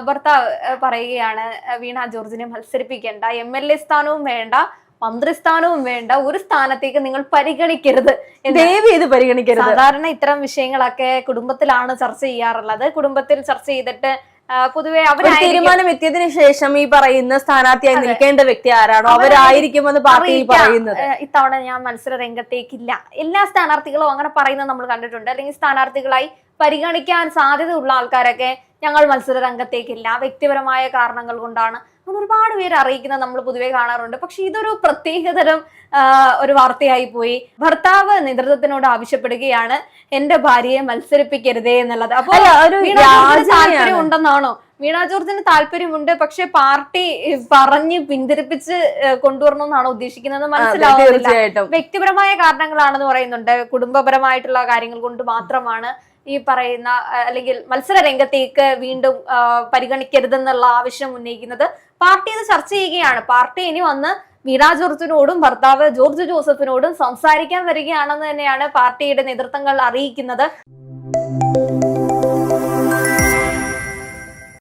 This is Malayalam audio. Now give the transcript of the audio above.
ഭർത്താവ് പറയുകയാണ് വീണ ജോർജിനെ മത്സരിപ്പിക്കേണ്ട, MLA സ്ഥാനവും വേണ്ട, മന്ത്രിസ്ഥാനവും വേണ്ട, ഒരു സ്ഥാനത്തേക്ക് നിങ്ങൾ പരിഗണിക്കരുത്, ദയവ് ചെയ്ത് പരിഗണിക്കരുത്. സാധാരണ ഇത്തരം വിഷയങ്ങളൊക്കെ കുടുംബത്തിലാണ് ചർച്ച ചെയ്യാറുള്ളത്. കുടുംബത്തിൽ ചർച്ച ചെയ്തിട്ട് പൊതുവെ അവർ തീരുമാനം എത്തിയതിനു ശേഷം ഈ പറയുന്ന സ്ഥാനാർത്ഥിയായി നിൽക്കേണ്ട വ്യക്തി ആരാണോ അവരായിരിക്കുമെന്ന് പാർട്ടിയിൽ പറയുന്നത്. ഇത്തവണ ഞാൻ മത്സര രംഗത്തേക്കില്ല, എല്ലാ സ്ഥാനാർത്ഥികളും അങ്ങനെ പറയുന്നത് നമ്മൾ കണ്ടിട്ടുണ്ട്. അല്ലെങ്കിൽ സ്ഥാനാർത്ഥികളായി പരിഗണിക്കാൻ സാധ്യതയുള്ള ആൾക്കാരൊക്കെ ഞങ്ങൾ മത്സര രംഗത്തേക്കില്ല, വ്യക്തിപരമായ കാരണങ്ങൾ കൊണ്ടാണ്, അങ്ങനെ ഒരുപാട് പേര് അറിയിക്കുന്നത് നമ്മൾ പൊതുവെ കാണാറുണ്ട്. പക്ഷെ ഇതൊരു പ്രത്യേകതരം ഒരു വാർത്തയായി പോയി. ഭർത്താവ് നേതൃത്വത്തിനോട് ആവശ്യപ്പെടുകയാണ് എന്റെ ഭാര്യയെ മത്സരിപ്പിക്കരുതേ എന്നുള്ളത്. അപ്പൊ താല്പര്യം ഉണ്ടെന്നാണോ? വീണ ജോർജിന് താല്പര്യമുണ്ട്, പക്ഷെ പാർട്ടി പറഞ്ഞ് പിന്തിരിപ്പിച്ച് കൊണ്ടുവരണമെന്നാണോ ഉദ്ദേശിക്കുന്നത് മനസ്സിലാവുന്നില്ല. വ്യക്തിപരമായ കാരണങ്ങളാണെന്ന് പറയുന്നുണ്ട്, കുടുംബപരമായിട്ടുള്ള കാര്യങ്ങൾ കൊണ്ട് മാത്രമാണ് ഈ പറയുന്ന അല്ലെങ്കിൽ മത്സര രംഗത്തേക്ക് വീണ്ടും പരിഗണിക്കരുതെന്നുള്ള ആവശ്യം ഉന്നയിക്കുന്നത്. പാർട്ടി ഇത് ചർച്ച ചെയ്യുകയാണ്. പാർട്ടി ഇനി വന്ന് വീണ ജോർജിനോടും ഭർത്താവ് ജോർജ് ജോസഫിനോടും സംസാരിക്കാൻ വരികയാണെന്ന് തന്നെയാണ് പാർട്ടിയുടെ നേതൃത്വങ്ങൾ അറിയിക്കുന്നത്.